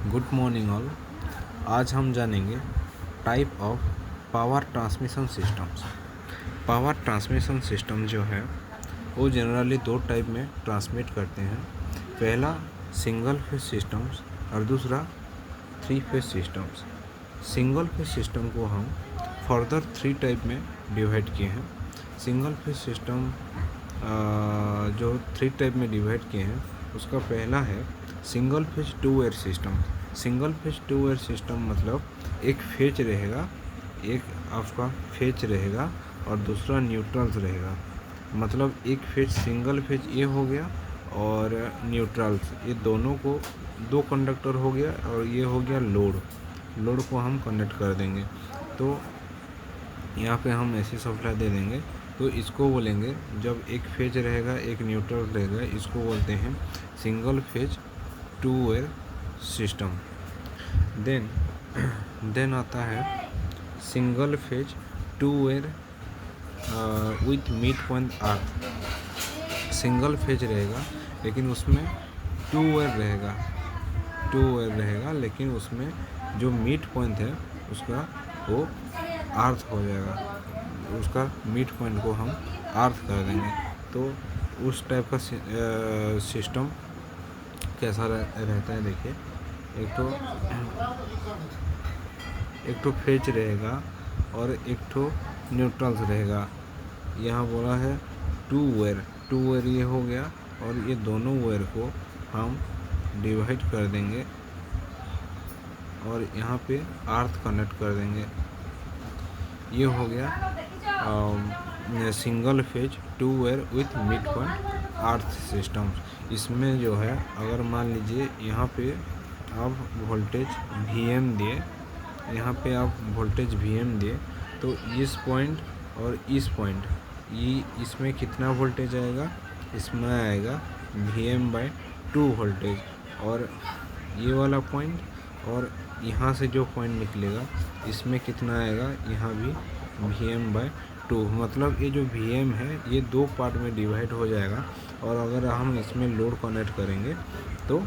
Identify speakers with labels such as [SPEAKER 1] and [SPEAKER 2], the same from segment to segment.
[SPEAKER 1] Good morning all. आज हम जानेंगे type of power transmission systems. Power transmission system जो है वो जनरली दो टाइप में ट्रांसमिट करते हैं। पहला सिंगल फेज सिस्टम्स और दूसरा three phase systems. Single phase system को हम फर्दर थ्री टाइप में डिवाइड किए हैं। सिंगल फेज सिस्टम जो थ्री टाइप में डिवाइड किए हैं उसका पहला है single phase two wire system. Single phase two wire system मतलब एक फेज रहेगा, एक आपका फेज रहेगा और दूसरा न्यूट्रल्स रहेगा। मतलब एक फेज सिंगल फेज ये हो गया और न्यूट्रल्स, ये दोनों को दो कंडक्टर हो गया और ये हो गया लोड को हम कनेक्ट कर देंगे। तो यहाँ पे हम ऐसी सप्लाई दे देंगे तो इसको बोलेंगे, जब एक फेज रहेगा एक न्यूट्रल रहेगा, इसको बोलते हैं single phase two wire system. Then आता है single phase two wire with mid point earth. Single phase रहेगा लेकिन उसमें टू वायर रहेगा लेकिन उसमें जो मिड पॉइंट है उसका वो अर्थ हो जाएगा, उसका मिड पॉइंट को हम अर्थ कर देंगे। तो उस टाइप का सिस्टम कैसा रहता है देखिए। एक तो फेज रहेगा और एक तो न्यूट्रल्स रहेगा। यहाँ बोला है टू वायर ये हो गया और ये दोनों वायर को हम डिवाइड कर देंगे और यहाँ पे अर्थ कनेक्ट कर देंगे। ये हो गया single phase two wire with mid point earth system. इसमें जो है अगर मान लीजिए यहाँ पे आप वोल्टेज VM दिए तो इस पॉइंट और इस पॉइंट ये इसमें कितना वोल्टेज आएगा, इसमें आएगा VM/2 वोल्टेज। और ये वाला पॉइंट और यहाँ से जो पॉइंट निकलेगा इसमें कितना आएगा, यहाँ भी VM/2। मतलब ये जो VM है ये दो पार्ट में डिवाइड हो जाएगा और अगर हम इसमें लोड कनेक्ट करेंगे तो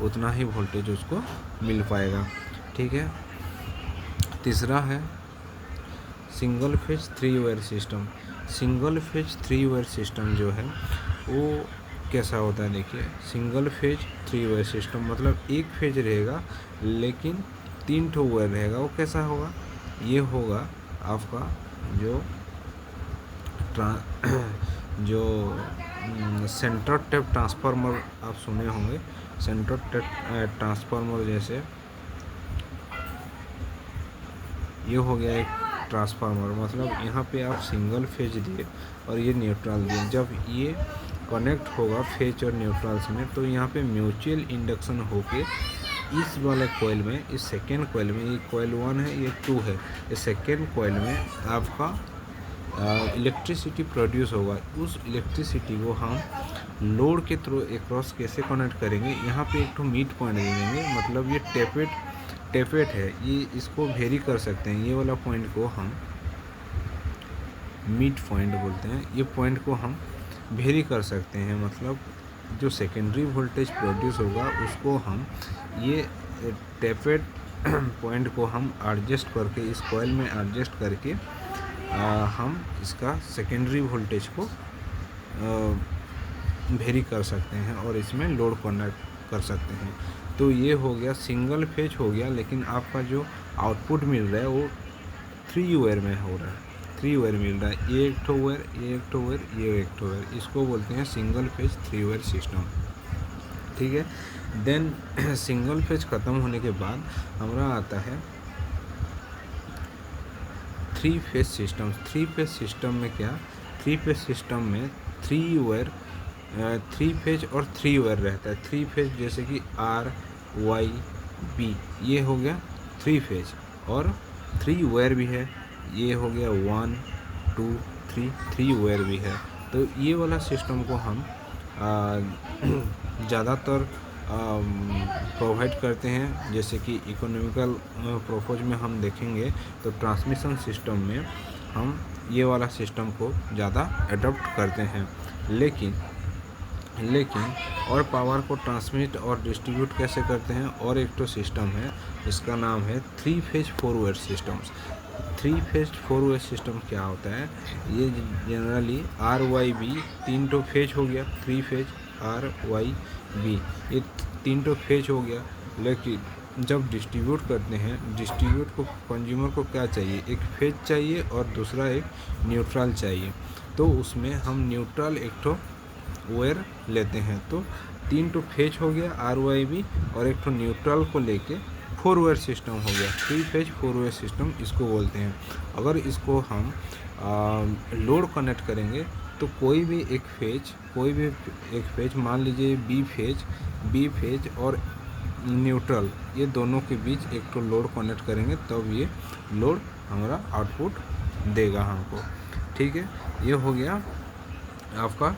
[SPEAKER 1] उतना ही वोल्टेज उसको मिल पाएगा। ठीक है। तीसरा है single phase three wire system. Single phase three wire system जो है वो कैसा होता है देखिए। Single phase three wire system मतलब एक फेज रहेगा लेकिन तीन ठो वायर रहेगा। वो कैसा होगा, ये होगा आपका जो सेंटर टेप ट्रांसफार्मर आप सुने होंगे। सेंटर टेप ट्रांसफार्मर जैसे ये हो गया एक ट्रांसफार्मर। मतलब यहाँ पे आप सिंगल फेज दिए और ये न्यूट्रल दिए, जब ये कनेक्ट होगा फेज और न्यूट्रल्स में तो यहाँ पे म्यूचुअल इंडक्शन होके इस वाले कॉइल में, इस सेकेंड कॉइल में, ये कॉइल 1 है ये 2 है, इस सेकेंड कॉइल में आपका इलेक्ट्रिसिटी प्रोड्यूस होगा। उस इलेक्ट्रिसिटी को हम लोड के थ्रू एक्रॉस कैसे कनेक्ट करेंगे, यहाँ पे एक तो मिड पॉइंट दे देंगे। मतलब ये टेपेट है, ये इसको वेरी कर सकते हैं। ये वाला पॉइंट को हम मिड पॉइंट बोलते हैं। ये पॉइंट को हम वेरी कर सकते हैं। मतलब जो सेकेंडरी वोल्टेज प्रोड्यूस होगा उसको हम ये टेपेट पॉइंट को हम एडजस्ट करके इस कॉइल में एडजस्ट करके हम इसका सेकेंडरी वोल्टेज को वेरी कर सकते हैं और इसमें लोड कनेक्ट कर सकते हैं। तो ये हो गया सिंगल फेज हो गया, लेकिन आपका जो आउटपुट मिल रहा है वो थ्री वायर में हो रहा है, थ्री वायर मिल रहा है। ये एक ठो वायर, ये एक ठो वायर, ये एक ठो वायर, इसको बोलते हैं single phase three wire system. ठीक है। देन सिंगल फेज ख़त्म होने के बाद हमारा आता है three phase system. Three phase system में क्या, थ्री फेज सिस्टम में थ्री फेज और थ्री वायर रहता है। थ्री फेज जैसे कि RYB ये हो गया थ्री फेज, और थ्री वायर भी है, ये हो गया 1 2 3 थ्री वायर भी है। तो ये वाला सिस्टम को हम ज़्यादातर प्रोवाइड करते हैं। जैसे कि इकोनॉमिकल पर्पज़ में हम देखेंगे तो ट्रांसमिशन सिस्टम में हम ये वाला सिस्टम को ज़्यादा अडॉप्ट करते हैं। लेकिन लेकिन और पावर को ट्रांसमिट और डिस्ट्रीब्यूट कैसे करते हैं, और एक तो सिस्टम है इसका नाम है 3 फेज 4 वे सिस्टम्स। 3 फेज 4 वे सिस्टम क्या होता है, ये जनरली RYB 3 तो फेज हो गया, 3 फेज RYB ये 3 तो फेज हो गया। लेकिन जब डिस्ट्रीब्यूट करते हैं, डिस्ट्रीब्यूट को कंज्यूमर को क्या चाहिए, एक फेज चाहिए और दूसरा एक न्यूट्रल चाहिए। तो उसमें हम न्यूट्रल एक तो वेयर लेते हैं, तो 3 तो फेज हो गया RYB और एक तो न्यूट्रल को लेके 4 वेयर सिस्टम हो गया, 3 फेज 4 वेयर सिस्टम इसको बोलते हैं। अगर इसको हम लोड कनेक्ट करेंगे तो कोई भी एक फेज मान लीजिए बी फेज और न्यूट्रल, ये दोनों के बीच एक तो लोड कनेक्ट करेंगे तब ये लोड हमारा आउटपुट देगा हमको। ठीक है, ये हो गया आपका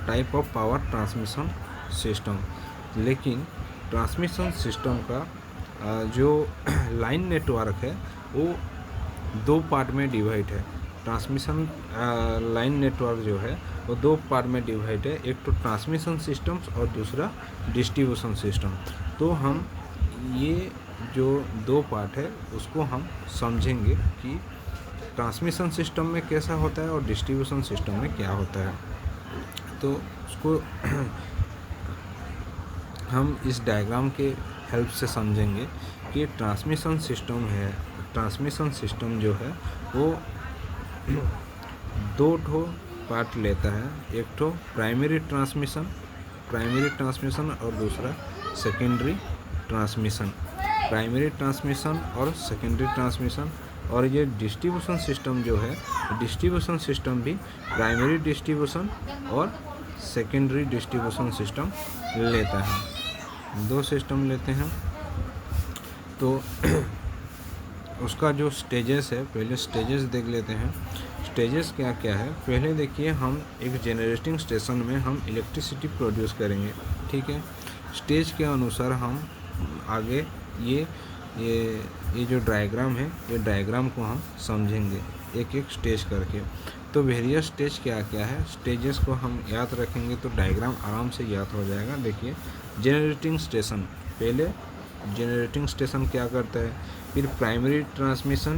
[SPEAKER 1] type of power transmission system. लेकिन ट्रांसमिशन सिस्टम का जो लाइन नेटवर्क है वो 2 पार्ट में डिवाइड है। ट्रांसमिशन लाइन नेटवर्क जो है वो 2 पार्ट में डिवाइड है, एक तो ट्रांसमिशन सिस्टम्स और दूसरा डिस्ट्रीब्यूशन सिस्टम। तो हम ये जो 2 पार्ट है उसको हम समझेंगे कि ट्रांसमिशन सिस्टम में कैसा होता है और डिस्ट्रीब्यूशन सिस्टम में क्या होता है। तो उसको हम इस डायग्राम के हेल्प से समझेंगे कि ट्रांसमिशन सिस्टम जो है वो 2 ठो पार्ट लेता है, एक ठो प्राइमरी ट्रांसमिशन और दूसरा सेकेंडरी ट्रांसमिशन। प्राइमरी ट्रांसमिशन और सेकेंडरी ट्रांसमिशन। और ये डिस्ट्रीब्यूशन सिस्टम जो है, डिस्ट्रीब्यूशन सिस्टम भी प्राइमरी डिस्ट्रीब्यूशन और सेकेंडरी डिस्ट्रीब्यूशन सिस्टम लेता है, 2 सिस्टम लेते हैं। तो उसका जो स्टेजेस है, पहले स्टेजेस देख लेते हैं। स्टेजेस क्या क्या है, पहले देखिए हम एक जनरेटिंग स्टेशन में हम इलेक्ट्रिसिटी प्रोड्यूस करेंगे। ठीक है, स्टेज के अनुसार हम आगे ये जो डायग्राम है, ये डायग्राम को हम समझेंगे एक एक स्टेज करके। तो वेरियस स्टेज क्या क्या है, स्टेजेस को हम याद रखेंगे तो डायग्राम आराम से याद हो जाएगा। देखिए जनरेटिंग स्टेशन, पहले जनरेटिंग स्टेशन क्या करता है, फिर प्राइमरी ट्रांसमिशन,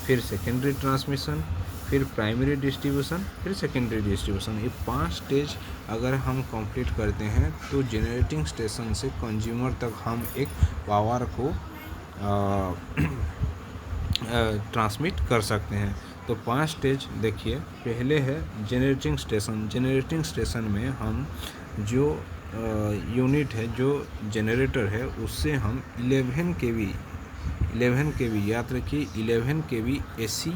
[SPEAKER 1] फिर सेकेंडरी ट्रांसमिशन, फिर प्राइमरी डिस्ट्रीब्यूशन, फिर सेकेंडरी डिस्ट्रीब्यूशन। ये 5 स्टेज अगर हम कंप्लीट करते हैं तो जनरेटिंग स्टेशन से कंज्यूमर तक हम एक पावर को ट्रांसमिट कर सकते हैं। तो 5 स्टेज देखिए, पहले है जनरेटिंग स्टेशन। जनरेटिंग स्टेशन में हम जो यूनिट है, जो जनरेटर है, उससे हम 11 केवी याद रखिए, 11 केवी AC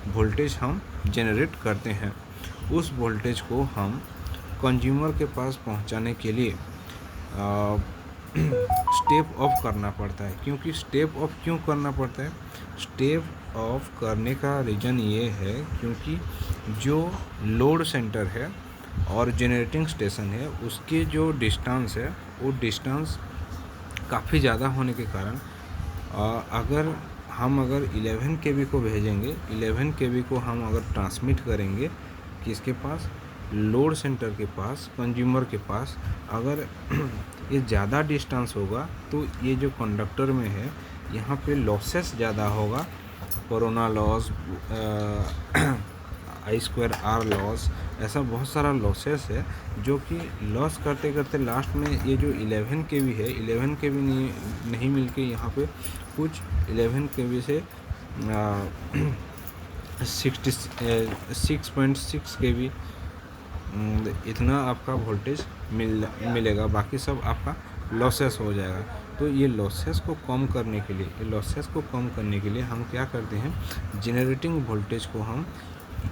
[SPEAKER 1] वोल्टेज हम जनरेट करते हैं। उस वोल्टेज को हम कंज्यूमर के पास पहुंचाने के लिए स्टेप ऑफ करना पड़ता है। क्योंकि स्टेप ऑफ क्यों करना पड़ता है, स्टेप ऑफ करने का रीज़न ये है क्योंकि जो लोड सेंटर है और जनरेटिंग स्टेशन है, उसके जो डिस्टेंस है वो डिस्टेंस काफ़ी ज़्यादा होने के कारण अगर 11 केवी को भेजेंगे, 11 केवी को हम अगर ट्रांसमिट करेंगे किसके पास, लोड सेंटर के पास, कंज्यूमर के पास, अगर ये ज़्यादा डिस्टेंस होगा तो ये जो कंडक्टर में है यहाँ पे लॉसेस ज़्यादा होगा, कोरोना लॉस, I2R लॉस, ऐसा बहुत सारा लॉसेस है जो कि लॉस करते करते लास्ट में ये जो 11 केवी है, 11 केवी नहीं मिलके यहाँ पे कुछ 11 केवी से 6.6 केवी इतना आपका वोल्टेज मिलेगा, बाकी सब आपका लॉसेस हो जाएगा। तो ये लॉसेस को कम करने के लिए हम क्या करते हैं, जनरेटिंग वोल्टेज को हम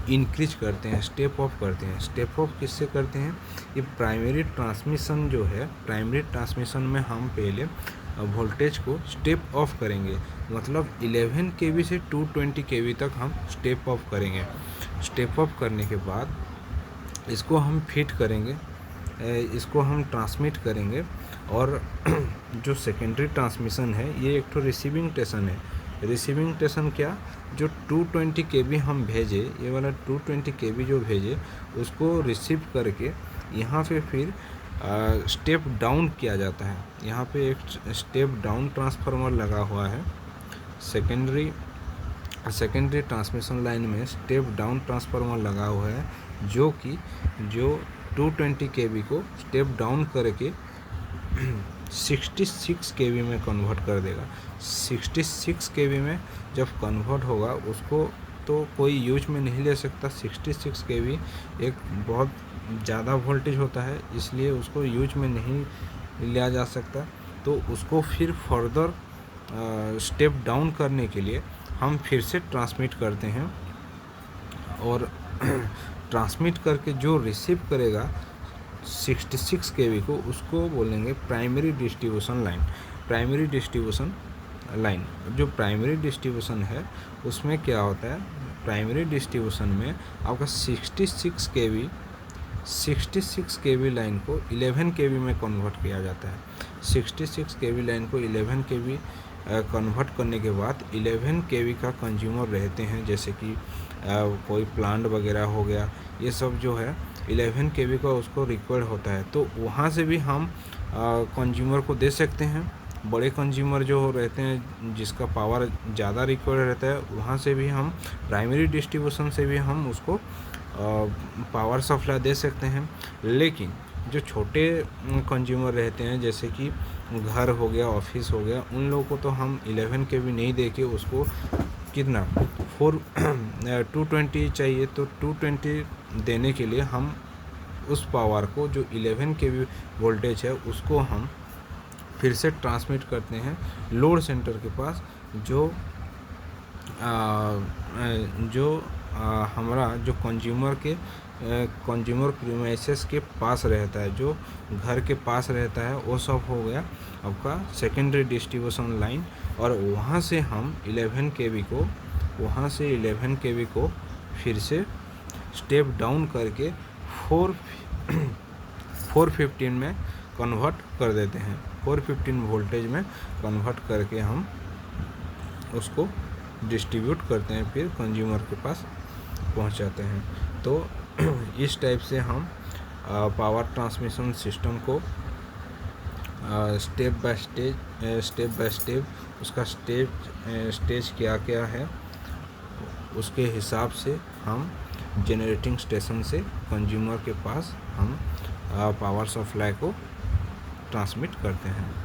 [SPEAKER 1] इंक्रीज करते हैं, स्टेप ऑफ करते हैं। स्टेप ऑफ किससे करते हैं, ये प्राइमरी ट्रांसमिशन जो है, प्राइमरी ट्रांसमिशन में हम पहले वोल्टेज को स्टेप ऑफ करेंगे, मतलब 11 केवी से 220 केवी तक हम स्टेप ऑफ करेंगे। स्टेप ऑफ करने के बाद इसको हम फीड करेंगे, इसको हम ट्रांसमिट करेंगे। और जो सेकेंडरी ट्रांसमिशन है, ये एक तो रिसीविंग स्टेशन है। रिसीविंग स्टेशन क्या, जो 220 केवी हम भेजे, ये वाला 220 केवी जो भेजे उसको रिसीव करके यहाँ पे फिर स्टेप डाउन किया जाता है। यहाँ पे एक स्टेप डाउन ट्रांसफार्मर लगा हुआ है। सेकेंडरी ट्रांसमिशन लाइन में स्टेप डाउन ट्रांसफार्मर लगा हुआ है, जो 220 kV को स्टेप डाउन करके 66 kV में कन्वर्ट कर देगा। 66 kV में जब कन्वर्ट होगा उसको तो कोई यूज में नहीं ले सकता। 66 kV एक बहुत ज़्यादा वोल्टेज होता है, इसलिए उसको यूज में नहीं लिया जा सकता। तो उसको फिर फर्दर स्टेप डाउन करने के लिए हम फिर से ट्रांसमिट करते हैं, और ट्रांसमिट करके जो रिसीव करेगा 66 kV को, उसको बोलेंगे primary distribution line. Primary distribution line, जो प्राइमरी डिस्ट्रीब्यूशन है उसमें क्या होता है, प्राइमरी डिस्ट्रीब्यूशन में आपका 66 kV लाइन को 11 kV में कन्वर्ट किया जाता है। 66 kV लाइन को 11 kV कन्वर्ट करने के बाद 11 kV का कंज्यूमर रहते हैं, जैसे कि कोई प्लांट वगैरह हो गया, ये सब जो है 11 kV का उसको रिक्वायर्ड होता है। तो वहाँ से भी हम कंज्यूमर को दे सकते हैं। बड़े कंज्यूमर जो रहते हैं जिसका पावर ज़्यादा रिक्वायर्ड रहता है, वहाँ से भी हम प्राइमरी डिस्ट्रीब्यूशन से भी हम उसको पावर सप्लाई दे सकते हैं। लेकिन जो छोटे कंज्यूमर रहते हैं, जैसे कि घर हो गया, ऑफिस हो गया, उन लोगों को तो हम 11 kV नहीं दे के उसको कितना 220 चाहिए, तो 220 देने के लिए हम उस पावर को जो 11 kV वोल्टेज है उसको हम फिर से ट्रांसमिट करते हैं लोड सेंटर के पास, जो हमारा जो कंज्यूमर प्रीमाइसेस के पास रहता है, जो घर के पास रहता है, वो सब हो गया आपका सेकेंडरी डिस्ट्रीब्यूशन लाइन। और वहाँ से हम 11 kV को फिर से स्टेप डाउन करके 415 में कन्वर्ट कर देते हैं। 415 वोल्टेज में कन्वर्ट करके हम उसको डिस्ट्रीब्यूट करते हैं, फिर कंज्यूमर के पास पहुंचाते हैं। तो इस टाइप से हम पावर ट्रांसमिशन सिस्टम को स्टेप बाय स्टेप उसका स्टेज क्या क्या है उसके हिसाब से हम जनरेटिंग स्टेशन से कंज्यूमर के पास हम पावर सप्लाई को ट्रांसमिट करते हैं।